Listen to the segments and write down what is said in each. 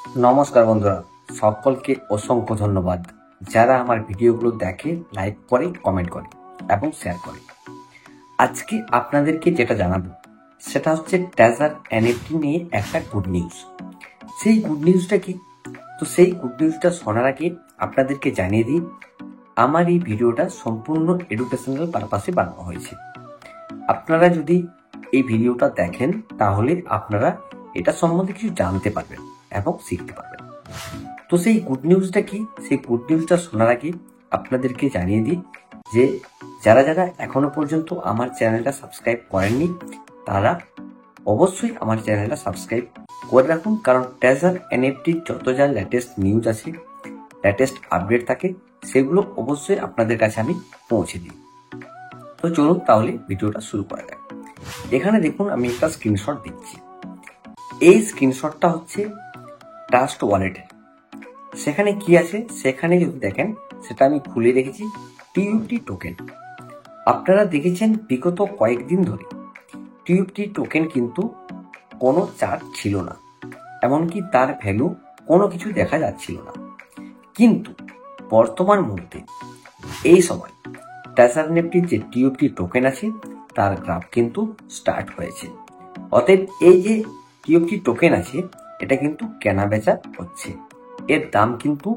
নমস্কার বন্ধুরা, সকলকে অসংখ্য ধন্যবাদ যারা আমার ভিডিওগুলো দেখে, লাইক করে, কমেন্ট করে এবং শেয়ার করে। আজকে আপনাদেরকে যেটা জানাবো সেটা হচ্ছে ট্রেজার এনএফটি নিয়ে একটা গুড নিউজ। সেই গুড নিউজটা কি? তো সেই গুড নিউজটা শোনার আগে আপনাদেরকে জানিয়ে দিই, আমার এই ভিডিওটা সম্পূর্ণ এডুকেশনাল পারপাসে বানানো হয়েছে। আপনারা যদি এই ভিডিওটা দেখেন তাহলে আপনারা এটা সম্বন্ধে কিছু জানতে পারবেন এবং শিখতে পারবেন। তো সেই গুড নিউজটা কি? সেই গুড নিউজটা শোনার আগে আপনাদেরকে জানিয়ে দিই যে যারা যারা এখনো পর্যন্ত আমার চ্যানেলটা সাবস্ক্রাইব করেননি তারা অবশ্যই আমার চ্যানেলটা সাবস্ক্রাইব করে রাখুন, কারণ ট্রেজার এনএফটির যত যা লেটেস্ট নিউজ আছে, লেটেস্ট আপডেট থাকে, সেগুলো অবশ্যই আপনাদের কাছে আমি পৌঁছে দিই। তো চলুন তাহলে ভিডিওটা শুরু করা যাক। এখানে দেখুন আমি একটা স্ক্রিনশট দিচ্ছি। এই স্ক্রিনশটটা হচ্ছে ট্রাস্ট ওয়ালেটের। সেখানে কি আছে সেখানে যদি দেখেন, সেটা আমি খুলে রেখেছি টিইউটি টোকেন। আপনারা দেখেছেন বিগত কয়েকদিন ধরে টিইউটি টোকেন কিন্তু কোনো চার্জ ছিল না, এমনকি তার ভ্যালু কোনো কিছু দেখা যাচ্ছিল না। কিন্তু বর্তমান মুহূর্তে এই সময় ট্রেজার নেফটির যে টিইউটি টোকেন আছে তার গ্রাফ কিন্তু স্টার্ট হয়েছে। অতএব এই যে টিইউটি টোকেন আছে এটা কিন্তু কেনা বেচা হচ্ছে, এর দাম কিন্তু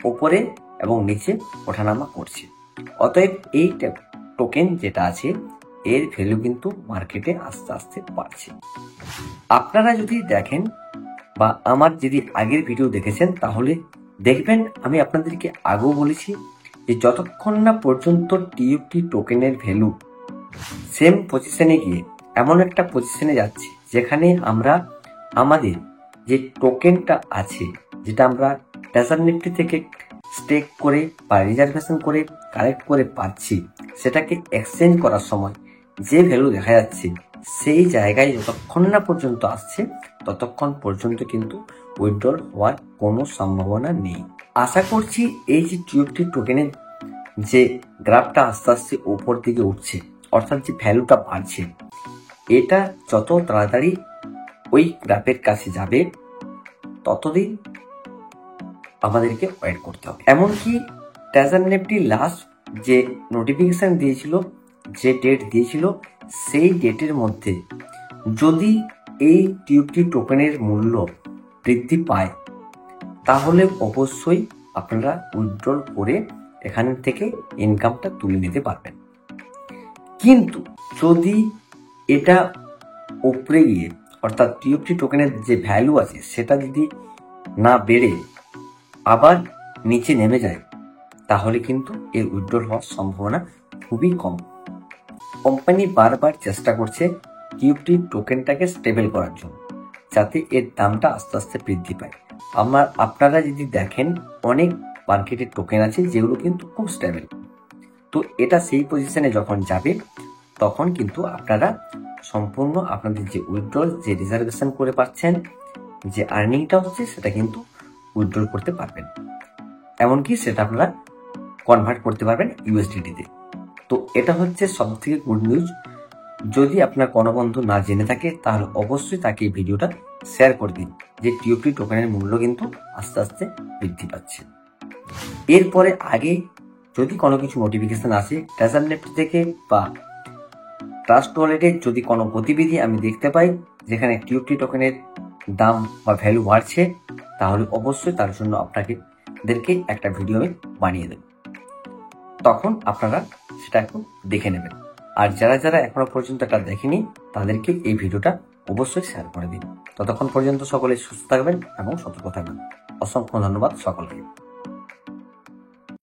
ওপরে এবং নিচে ওঠানামা করছে। অতএব এই টোকেন যেটা আছে এর ভ্যালু কিন্তু মার্কেটে আস্তে আস্তে বাড়ছে। আপনারা যদি দেখেন বা আমার যদি আগের ভিডিও দেখেছেন তাহলে দেখবেন আমি আপনাদেরকে আগেও বলেছি যে যতক্ষণ না পর্যন্ত টিইউটি টোকেনের ভ্যালু সেম পজিশনে গিয়ে এমন একটা পজিশনে যাচ্ছে যেখানে আমরা আমাদের যে টোকেনটা আছে, যেটা আমরা ট্রেজার নিফটি থেকে স্টেক করে বা রিজার্ভেশন করে কালেক্ট করে পাচ্ছি, সেটাকে এক্সচেঞ্জ করার সময় যে ভ্যালু দেখা যাচ্ছে সেই জায়গায় যতক্ষণ না পর্যন্ত আসছে ততক্ষণ পর্যন্ত কিন্তু উইথড্রল হওয়ার কোনো সম্ভাবনা নেই। আশা করছি এই যে টিইউটি টোকেনের যে গ্রাফটা আস্তে আস্তে উপর দিকে উঠছে, অর্থাৎ যে ভ্যালুটা বাড়ছে, এটা যত তাড়াতাড়ি ওই গ্রাফের কাছে যাবে ততদিন আমাদেরকে ওয়েট করতে হবে। এমনকি ট্রেজার নেফটি লাস্ট যে নোটিফিকেশন দিয়েছিল, যে ডেট দিয়েছিল, সেই ডেটের মধ্যে যদি এই টিইউটি টোকেনের মূল্য বৃদ্ধি পায় তাহলে অবশ্যই আপনারা উইথড্রল করে এখান থেকে ইনকামটা তুলে নিতে পারবেন। কিন্তু যদি এটা উপরে গিয়ে, অর্থাৎ টিইউটি টোকেনের যে ভ্যালু আছে সেটা যদি না বেড়ে আবার নিচে নেমে যায় তাহলে কিন্তু এর উইথড্রল হওয়ার সম্ভাবনা খুবই কম। কোম্পানি বারবার চেষ্টা করছে টিইউটি টোকেনটাকে স্টেবল করার জন্য, যাতে এর দামটা আস্তে আস্তে বৃদ্ধি পায়। আপনারা যদি দেখেন অনেক মার্কেটের টোকেন আছে যেগুলো কিন্তু খুব স্টেবল। তো এটা সেই পজিশনে যখন যাবে তখন কিন্তু আপনারা সম্পূর্ণ আপনাদের যে উইথড্রল, যে রিজার্ভেশন করে পাচ্ছেন, যে আর্নিংটা হচ্ছে সেটা কিন্তু উইথড্রল করতে পারবেন, এমনকি সেটা আপনারা কনভার্ট করতে পারবেন ইউএসডিটিতে। তো এটা হচ্ছে সব থেকে গুড নিউজ। যদি আপনার কোনো বন্ধু না জেনে থাকে তাহলে অবশ্যই তাকে এই ভিডিওটা শেয়ার করে দিন যে টিইউটি টোকেনের মূল্য কিন্তু আস্তে আস্তে বৃদ্ধি পাচ্ছে। এরপরে আগে যদি কোনো কিছু নোটিফিকেশন আসে ট্রেজার নেফটি থেকে বা ট্রাস্ট ওয়ালেটের, যদি কোনো গতিবিধি আমি দেখতে পাই যেখানে টিইউটি টোকেনের দাম বা ভ্যালু বাড়ছে, তাহলে অবশ্যই তার জন্য আপনাদেরকে একটা ভিডিও আমি বানিয়ে দেব। তখন আপনারা সেটা একটু দেখে নেবেন। আর যারা যারা এখনো পর্যন্ত এটা দেখেনি তাদেরকে এই ভিডিওটা অবশ্যই শেয়ার করে দিন। ততক্ষণ পর্যন্ত সকলে সুস্থ থাকবেন এবং সতর্ক থাকবেন। অসংখ্য ধন্যবাদ সকলকে।